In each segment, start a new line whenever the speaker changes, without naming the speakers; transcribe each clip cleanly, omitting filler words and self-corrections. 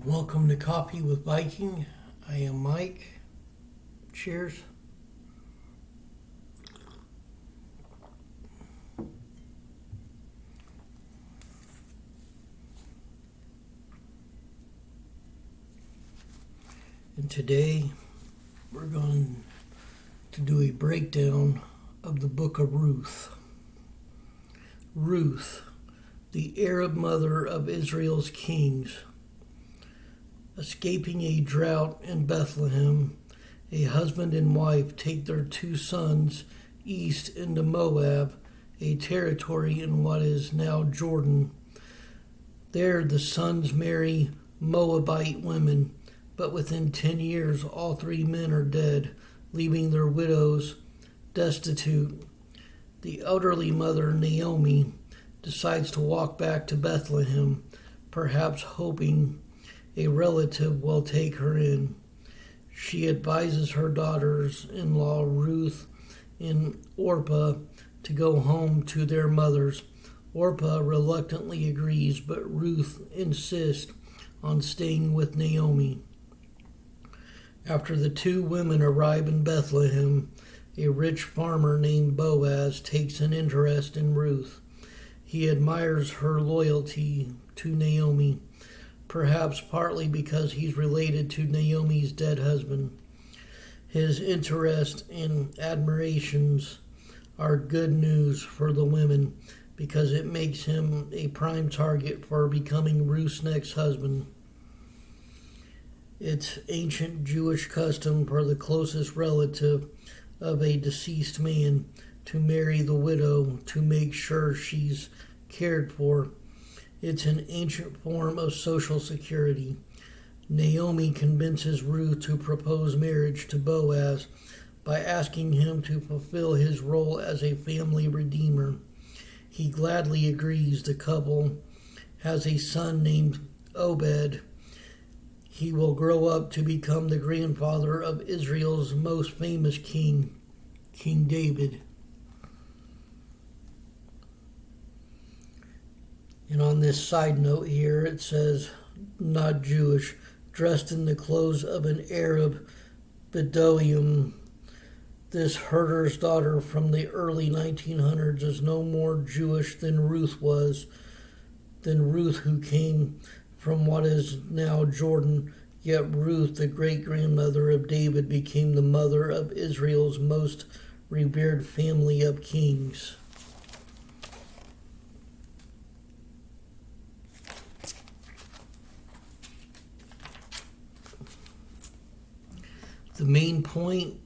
Welcome to Coffee with Viking. I am Mike. Cheers. And today we're going to do a breakdown of the book of Ruth. Ruth, the Arab mother of Israel's kings. Escaping a drought in Bethlehem, a husband and wife take their two sons east into Moab, a territory in what is now Jordan. There the sons marry Moabite women, but within 10 years all three men are dead, leaving their widows destitute. The elderly mother, Naomi, decides to walk back to Bethlehem, perhaps hoping a relative will take her in. She advises her daughters-in-law Ruth and Orpah to go home to their mothers. Orpah reluctantly agrees, but Ruth insists on staying with Naomi. After the two women arrive in Bethlehem, a rich farmer named Boaz takes an interest in Ruth. He admires her loyalty to Naomi, perhaps partly because he's related to Naomi's dead husband. His interest and admirations are good news for the women because it makes him a prime target for becoming Ruth's next husband. It's ancient Jewish custom for the closest relative of a deceased man to marry the widow to make sure she's cared for. It's an ancient form of social security. Naomi convinces Ruth to propose marriage to Boaz by asking him to fulfill his role as a family redeemer. He gladly agrees. The couple has a son named Obed. He will grow up to become the grandfather of Israel's most famous king, King David. And on this side note here, it says, not Jewish, dressed in the clothes of an Arab Bedouin. This herder's daughter from the early 1900s is no more Jewish than Ruth was, who came from what is now Jordan. Yet Ruth, the great-grandmother of David, became the mother of Israel's most revered family of kings. The main point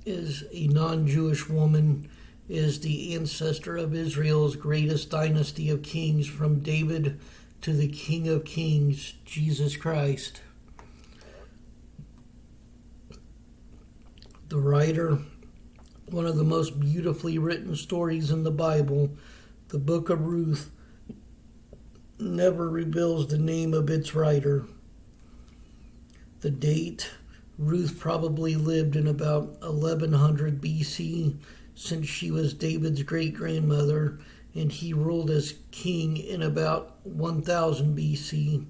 is a non-Jewish woman is the ancestor of Israel's greatest dynasty of kings, from David to the King of Kings, Jesus Christ. The writer, one of the most beautifully written stories in the Bible, the book of Ruth, never reveals the name of its writer. The date: Ruth probably lived in about 1100 BC, since she was David's great-grandmother, and he ruled as king in about 1000 BC.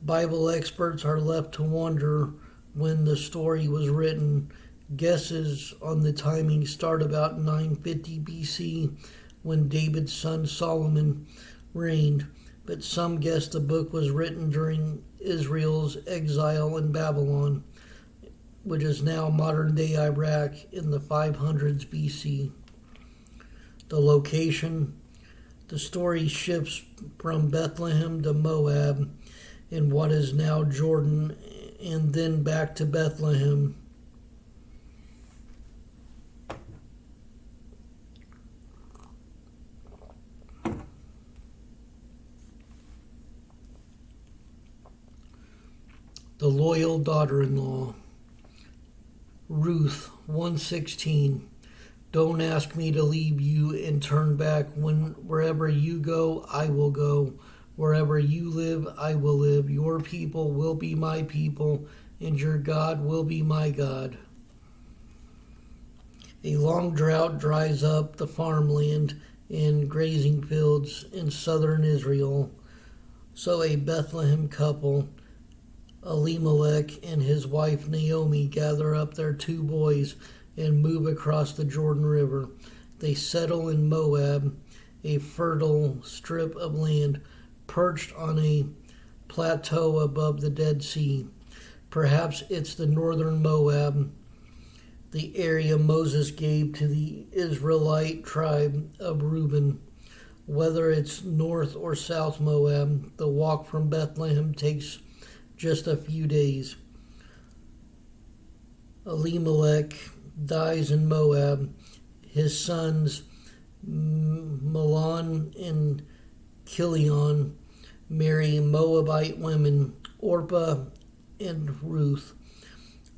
Bible experts are left to wonder when the story was written. Guesses on the timing start about 950 BC, when David's son Solomon reigned, but some guess the book was written during Israel's exile in Babylon, which is now modern-day Iraq, in the 500s BC. The location: the story shifts from Bethlehem to Moab in what is now Jordan, and then back to Bethlehem. The loyal daughter-in-law. Ruth 1:16. Don't ask me to leave you and turn back. Wherever you go, I will go. Wherever you live, I will live. Your people will be my people, and your God will be my God. A long drought dries up the farmland and grazing fields in southern Israel. So a Bethlehem couple Elimelech and his wife Naomi gather up their 2 boys and move across the Jordan River. They settle in Moab, a fertile strip of land perched on a plateau above the Dead Sea. Perhaps it's the northern Moab, the area Moses gave to the Israelite tribe of Reuben. Whether it's North or South Moab, the walk from Bethlehem takes just a few days. Elimelech dies in Moab. His sons Mahlon and Chilion marry Moabite women, Orpah and Ruth.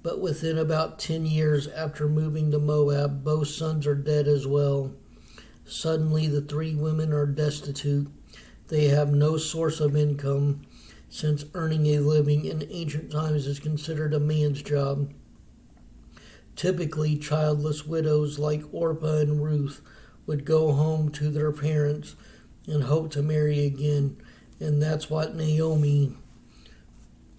But within about 10 years after moving to Moab, both sons are dead as well. Suddenly, the 3 women are destitute. They have no source of income, since earning a living in ancient times is considered a man's job. Typically, childless widows like Orpah and Ruth would go home to their parents and hope to marry again, and that's what Naomi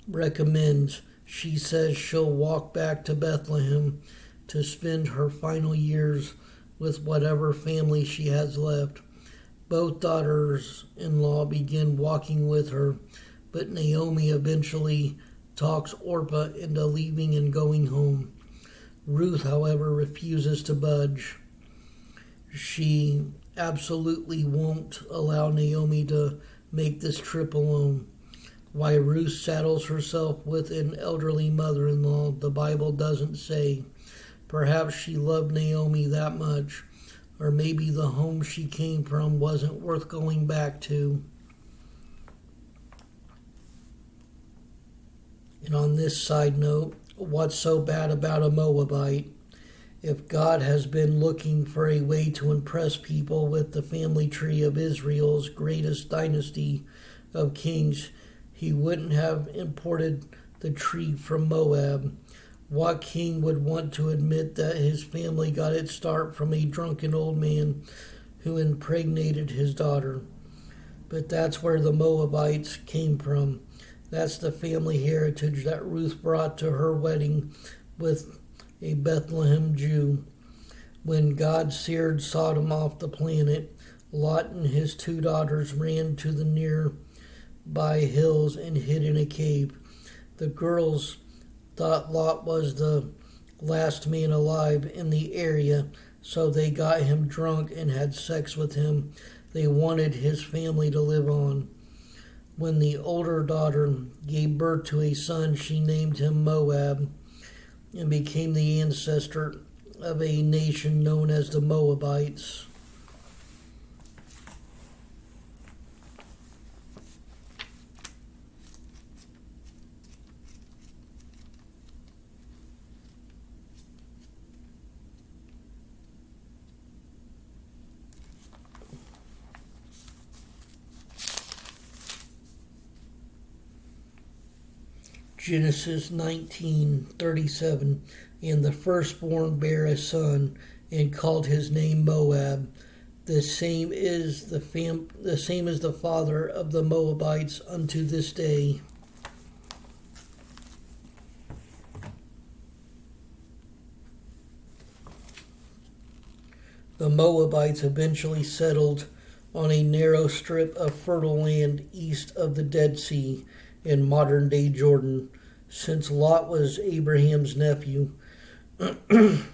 recommends. She says she'll walk back to Bethlehem to spend her final years with whatever family she has left. Both daughters-in-law begin walking with her, but Naomi eventually talks Orpah into leaving and going home. Ruth, however, refuses to budge. She absolutely won't allow Naomi to make this trip alone. Why Ruth saddles herself with an elderly mother-in-law, the Bible doesn't say. Perhaps she loved Naomi that much, or maybe the home she came from wasn't worth going back to. And on this side note, what's so bad about a Moabite? If God has been looking for a way to impress people with the family tree of Israel's greatest dynasty of kings, he wouldn't have imported the tree from Moab. What king would want to admit that his family got its start from a drunken old man who impregnated his daughter? But that's where the Moabites came from. That's the family heritage that Ruth brought to her wedding with a Bethlehem Jew. When God seared Sodom off the planet, Lot and his 2 daughters ran to the nearby hills and hid in a cave. The girls thought Lot was the last man alive in the area, so they got him drunk and had sex with him. They wanted his family to live on. When the older daughter gave birth to a son, she named him Moab and became the ancestor of a nation known as the Moabites. Genesis 19:37, and the firstborn bare a son, and called his name Moab. The same is the father of the Moabites unto this day. The Moabites eventually settled on a narrow strip of fertile land east of the Dead Sea in modern-day Jordan, since Lot was Abraham's nephew, and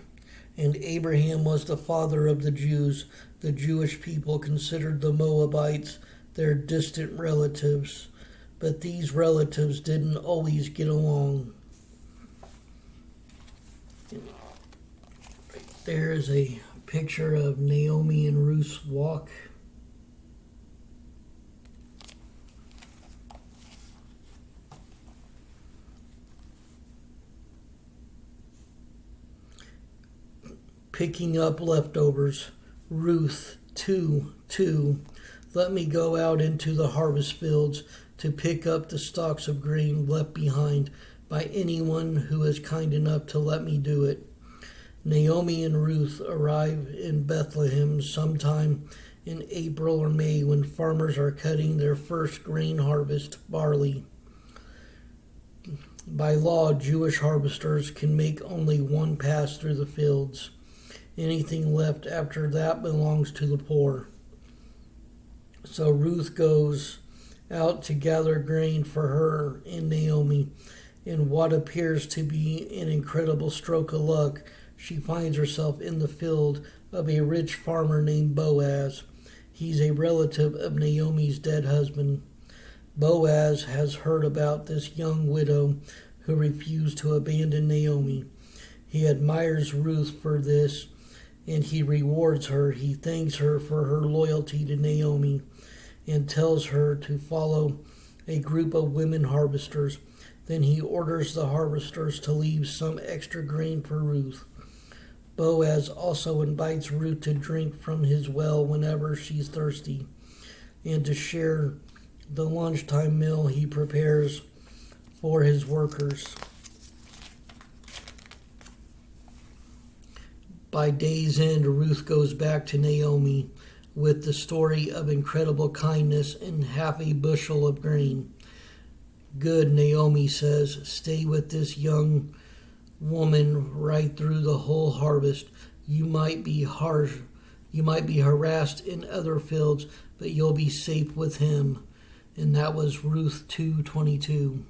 Abraham was the father of the Jews. The Jewish people considered the Moabites their distant relatives, but these relatives didn't always get along. Right there is a picture of Naomi and Ruth's walk. Picking up leftovers. Ruth 2:2. Let me go out into the harvest fields to pick up the stalks of grain left behind by anyone who is kind enough to let me do it. Naomi and Ruth arrive in Bethlehem sometime in April or May, when farmers are cutting their first grain harvest, barley. By law, Jewish harvesters can make only one pass through the fields. Anything left after that belongs to the poor. So Ruth goes out to gather grain for her and Naomi. In what appears to be an incredible stroke of luck, she finds herself in the field of a rich farmer named Boaz. He's a relative of Naomi's dead husband. Boaz has heard about this young widow who refused to abandon Naomi. He admires Ruth for this, and he rewards her. He thanks her for her loyalty to Naomi and tells her to follow a group of women harvesters. Then he orders the harvesters to leave some extra grain for Ruth. Boaz also invites Ruth to drink from his well whenever she's thirsty and to share the lunchtime meal he prepares for his workers. By day's end, Ruth goes back to Naomi with the story of incredible kindness and half a bushel of grain. Good, Naomi says, stay with this young woman right through the whole harvest. You might be harassed in other fields, but you'll be safe with him. And that was Ruth 2:22.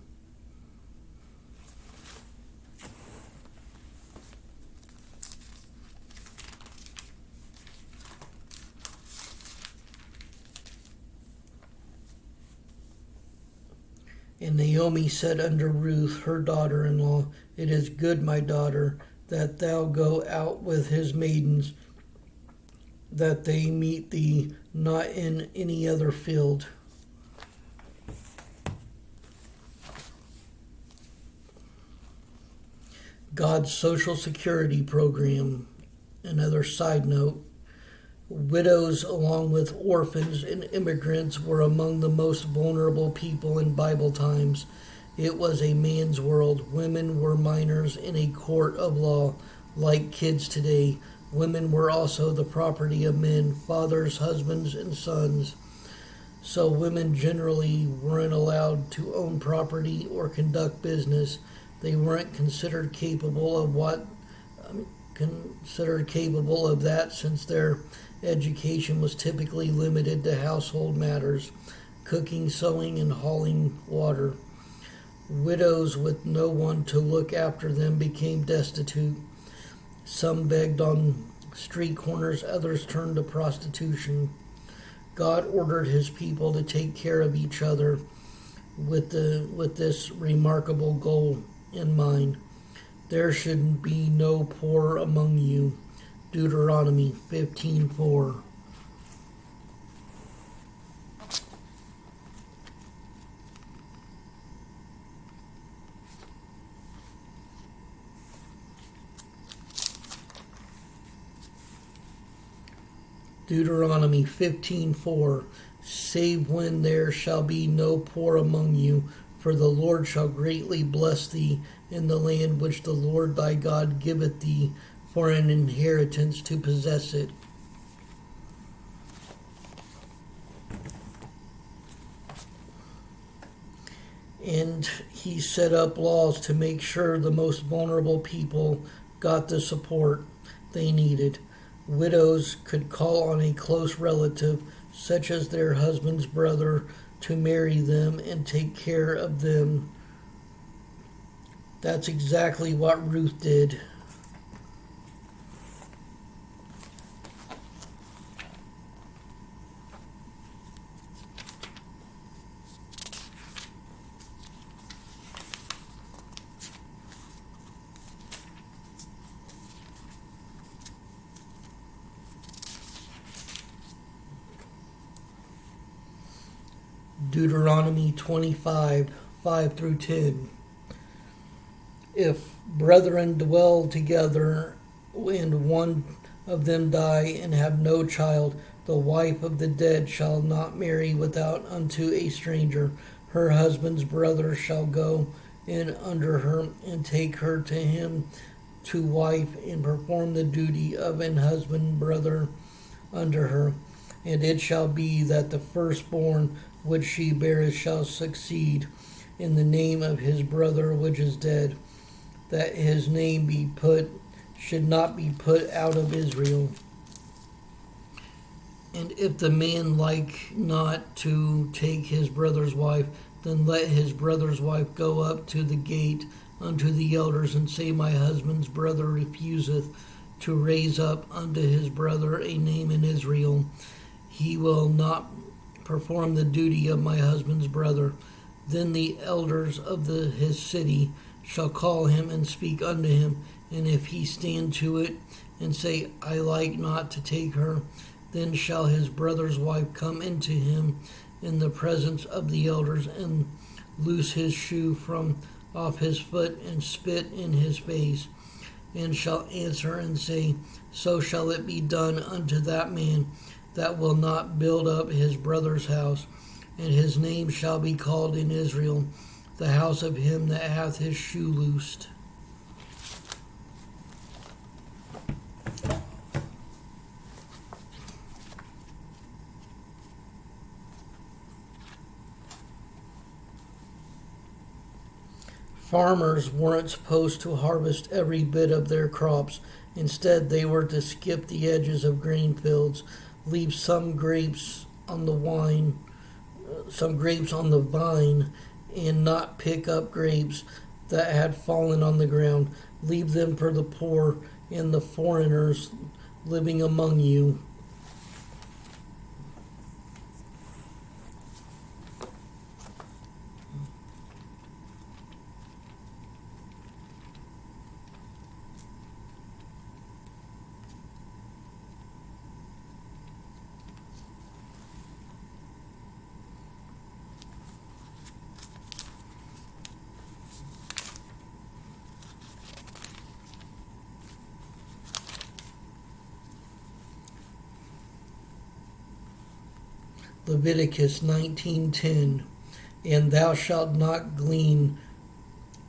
And Naomi said unto Ruth, her daughter-in-law, it is good, my daughter, that thou go out with his maidens, that they meet thee not in any other field. God's Social Security program. Another side note. Widows, along with orphans and immigrants, were among the most vulnerable people in Bible times. It was a man's world. Women were minors in a court of law, like kids today. Women were also the property of men, fathers, husbands, and sons. So women generally weren't allowed to own property or conduct business. They weren't considered capable of that, since their education was typically limited to household matters, cooking, sewing, and hauling water. Widows with no one to look after them became destitute. Some begged on street corners, others turned to prostitution. God ordered his people to take care of each other with this remarkable goal in mind. There should be no poor among you. Deuteronomy 15:4. Deuteronomy 15:4. Save when there shall be no poor among you, for the Lord shall greatly bless thee in the land which the Lord thy God giveth thee for an inheritance to possess it. And he set up laws to make sure the most vulnerable people got the support they needed. Widows could call on a close relative, such as their husband's brother, to marry them and take care of them. That's exactly what Ruth did. Deuteronomy 25:5-10. If brethren dwell together, and one of them die and have no child, the wife of the dead shall not marry without unto a stranger. Her husband's brother shall go in under her and take her to him to wife, and perform the duty of an husband brother under her. And it shall be that the firstborn which she beareth shall succeed, in the name of his brother which is dead, that his name should not be put out of Israel. And if the man like not to take his brother's wife, then let his brother's wife go up to the gate unto the elders, and say, My husband's brother refuseth to raise up unto his brother a name in Israel. He will not perform the duty of my husband's brother. Then the elders of his city shall call him and speak unto him. And if he stand to it and say, I like not to take her, then shall his brother's wife come into him in the presence of the elders, and loose his shoe from off his foot, and spit in his face, and shall answer and say, So shall it be done unto that man that will not build up his brother's house. And his name shall be called in Israel, the house of him that hath his shoe loosed. Farmers weren't supposed to harvest every bit of their crops. Instead, they were to skip the edges of grain fields, leave some grapes on the vine, and not pick up grapes that had fallen on the ground. Leave them for the poor and the foreigners living among you. Leviticus 19:10. And thou shalt not glean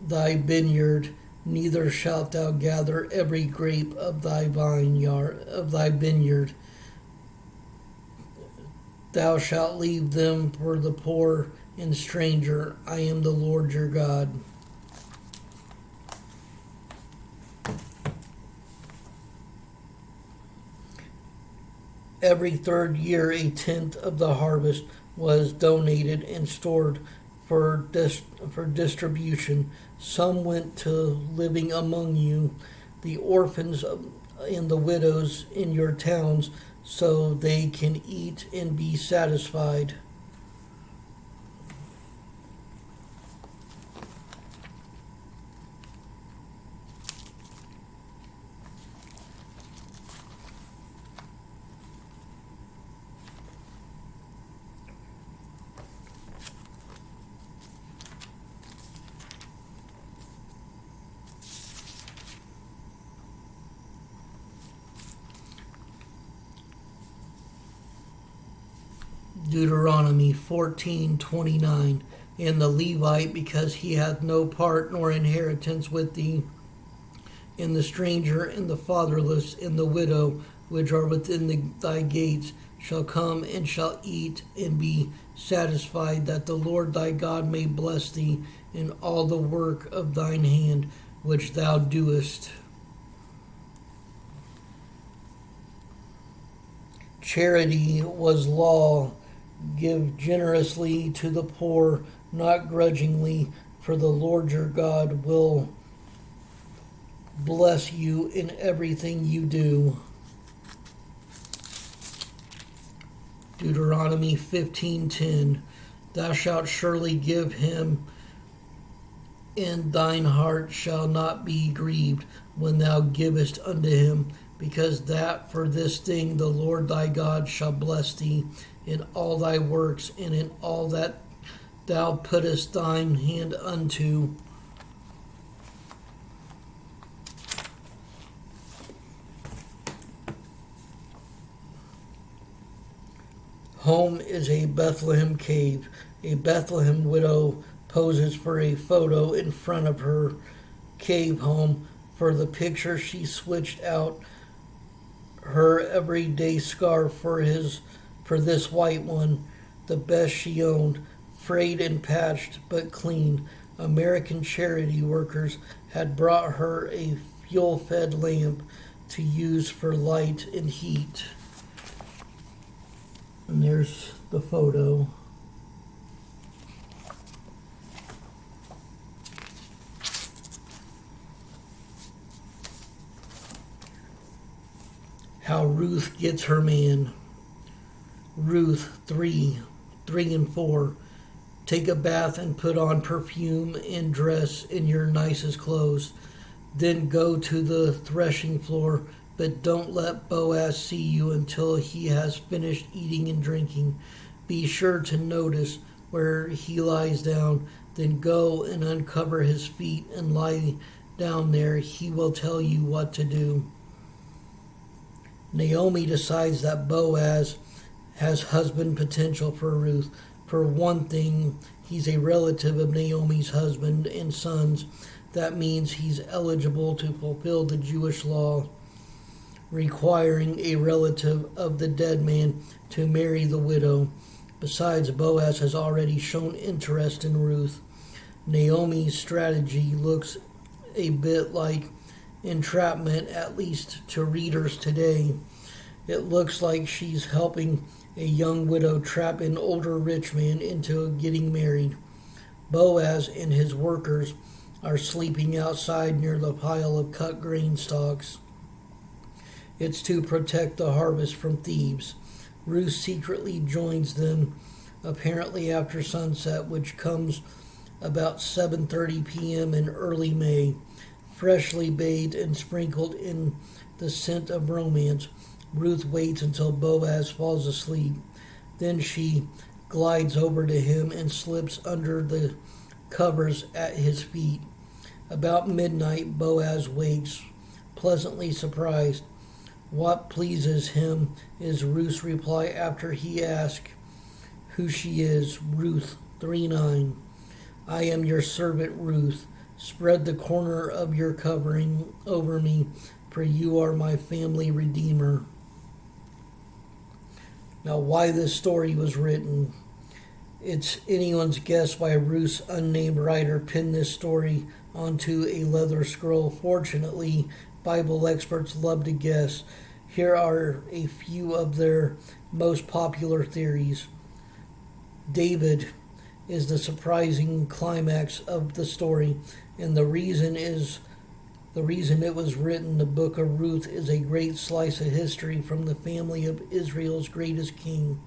thy vineyard, neither shalt thou gather every grape of thy vineyard. Thou shalt leave them for the poor and stranger. I am the Lord your God. Every third year, a tenth of the harvest was donated and stored for distribution. Some went to living among you, the orphans and the widows in your towns, so they can eat and be satisfied. Deuteronomy 14:29. And the Levite, because he hath no part nor inheritance with thee, and the stranger, and the fatherless, and the widow, which are within thy gates, shall come and shall eat and be satisfied, that the Lord thy God may bless thee in all the work of thine hand which thou doest. Charity was law. Give generously to the poor, not grudgingly, for the Lord your God will bless you in everything you do. Deuteronomy 15:10. Thou shalt surely give him, and thine heart shall not be grieved when thou givest unto him, because that for this thing the Lord thy God shall bless thee in all thy works, and in all that thou puttest thine hand unto. Home is a Bethlehem cave. A Bethlehem widow poses for a photo in front of her cave home. For the picture, she switched out her everyday scarf for this white one, the best she owned. frayed and patched but clean. American charity workers had brought her a fuel-fed lamp to use for light and heat. And there's the photo. How Ruth gets her man. Ruth 3 and 4. Take a bath and put on perfume and dress in your nicest clothes. Then go to the threshing floor, but don't let Boaz see you until he has finished eating and drinking. Be sure to notice where he lies down. Then go and uncover his feet and lie down there. He will tell you what to do. Naomi decides that Boaz has husband potential for Ruth. For one thing, he's a relative of Naomi's husband and sons. That means he's eligible to fulfill the Jewish law, requiring a relative of the dead man to marry the widow. Besides, Boaz has already shown interest in Ruth. Naomi's strategy looks a bit like entrapment, at least to readers today. It looks like she's helping a young widow trap an older rich man into getting married. Boaz and his workers are sleeping outside near the pile of cut grain stalks. It's to protect the harvest from thieves. Ruth secretly joins them, apparently after sunset, which comes about 7:30 p.m. in early May. Freshly bathed and sprinkled in the scent of romance, Ruth waits until Boaz falls asleep. Then she glides over to him and slips under the covers at his feet. About midnight, Boaz wakes, pleasantly surprised. What pleases him is Ruth's reply after he asks who she is. Ruth 3:9. I am your servant Ruth. Spread the corner of your covering over me, for you are my family redeemer. Now, why this story was written, it's anyone's guess why Ruth's unnamed writer penned this story onto a leather scroll. Fortunately, Bible experts love to guess. Here are a few of their most popular theories. David is the surprising climax of the story, and the reason it was written. The book of Ruth is a great slice of history from the family of Israel's greatest king.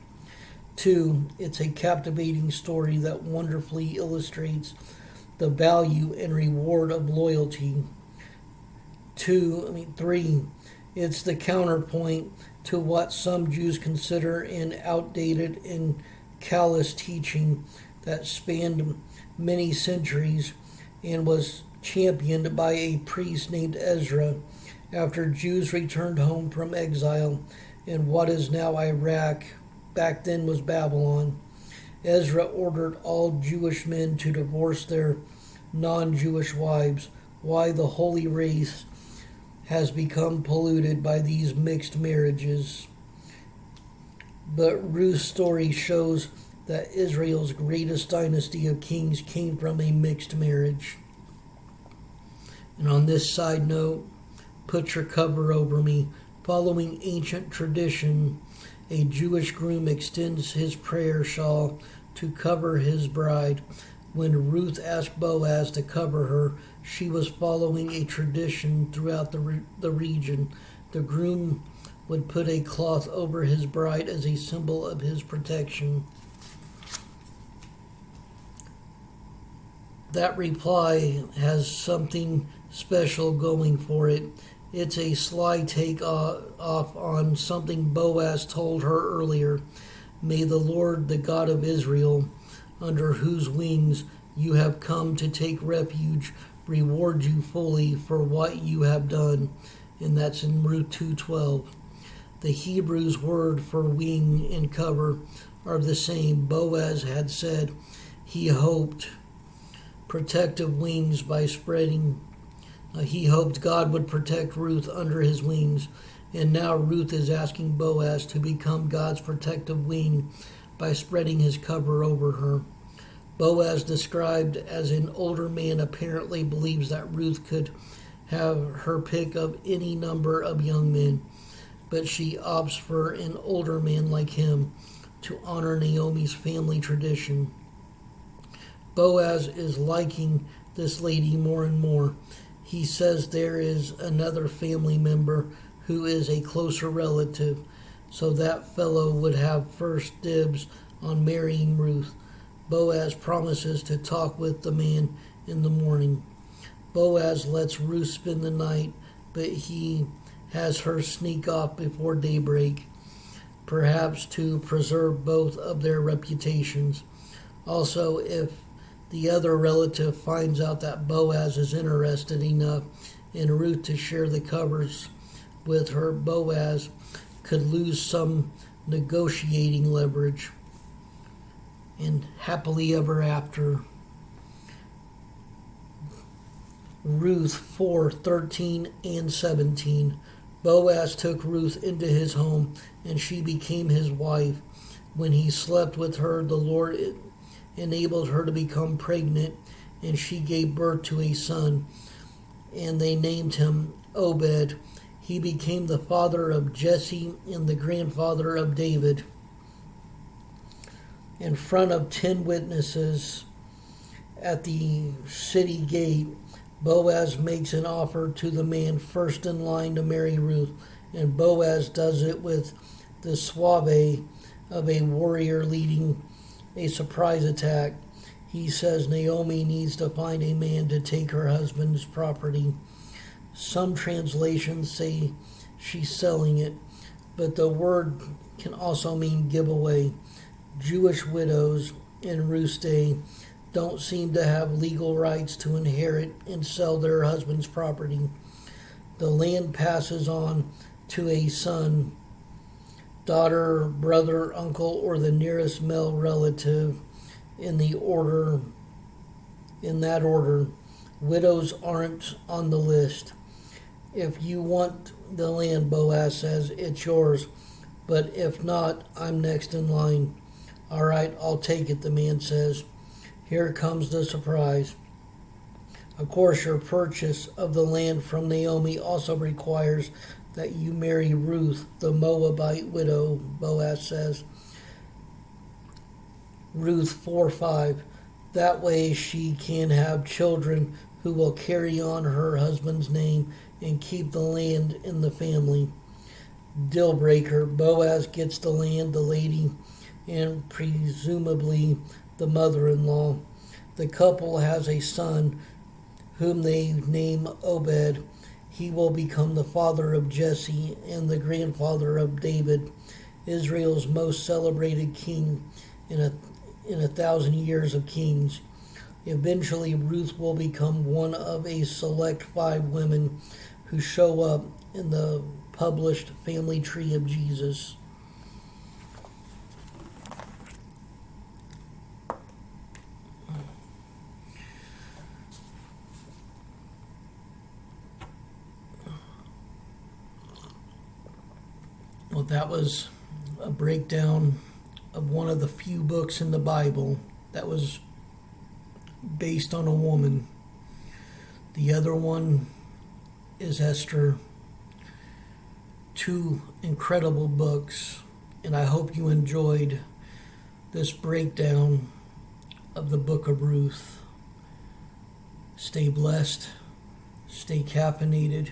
2, it's a captivating story that wonderfully illustrates the value and reward of loyalty. 3, it's the counterpoint to what some Jews consider an outdated and callous teaching that spanned many centuries and was championed by a priest named Ezra after Jews returned home from exile in what is now Iraq. Back then was Babylon. Ezra ordered all Jewish men to divorce their non-Jewish wives. Why the holy race has become polluted by these mixed marriages. But Ruth's story shows that Israel's greatest dynasty of kings came from a mixed marriage. And on this side note, put your cover over me. Following ancient tradition, a Jewish groom extends his prayer shawl to cover his bride. When Ruth asked Boaz to cover her, she was following a tradition throughout the region. The groom would put a cloth over his bride as a symbol of his protection. That reply has something special going for it. It's a sly take off on something Boaz told her earlier. May the Lord, the God of Israel, under whose wings you have come to take refuge, reward you fully for what you have done. And that's in Ruth 2:12. The Hebrew's word for wing and cover are the same. Boaz had said he hoped protective wings by spreading. He hoped God would protect Ruth under his wings. And now Ruth is asking Boaz to become God's protective wing by spreading his cover over her. Boaz, described as an older man, apparently believes that Ruth could have her pick of any number of young men, but she opts for an older man like him to honor Naomi's family tradition. Boaz is liking this lady more and more. He says there is another family member who is a closer relative, so that fellow would have first dibs on marrying Ruth. Boaz promises to talk with the man in the morning. Boaz lets Ruth spend the night, but he has her sneak off before daybreak, perhaps to preserve both of their reputations. Also, if the other relative finds out that Boaz is interested enough in Ruth to share the covers with her, Boaz could lose some negotiating leverage. And happily ever after. Ruth 4:13 and 17. Boaz took Ruth into his home, and she became his wife. When he slept with her, the Lord enabled her to become pregnant, and she gave birth to a son, and they named him Obed. He became the father of Jesse and the grandfather of David. In front of 10 witnesses at the city gate, Boaz makes an offer to the man first in line to marry Ruth, and Boaz does it with the suave of a warrior leading a surprise attack. He says Naomi needs to find a man to take her husband's property. Some translations say she's selling it, but the word can also mean giveaway. Jewish widows in Ruth's day don't seem to have legal rights to inherit and sell their husband's property. The land passes on to a son, daughter, brother, uncle, or the nearest male relative in that order. Widows aren't on the list. If you want the land, Boaz says, it's yours. But if not, I'm next in line. All right, I'll take it, the man says. Here comes the surprise. Of course, your purchase of the land from Naomi also requires that you marry Ruth, the Moabite widow, Boaz says. Ruth 4:5. That way she can have children who will carry on her husband's name and keep the land in the family. Deal breaker. Boaz gets the land, the lady, and presumably the mother-in-law. The couple has a son whom they name Obed. He will become the father of Jesse and the grandfather of David, Israel's most celebrated king in a 1,000 years of kings. Eventually, Ruth will become one of a select 5 women who show up in the published family tree of Jesus. Well, that was a breakdown of one of the few books in the Bible that was based on a woman. The other one is Esther. 2 incredible books, and I hope you enjoyed this breakdown of the book of Ruth. Stay blessed, stay caffeinated.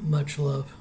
Much love.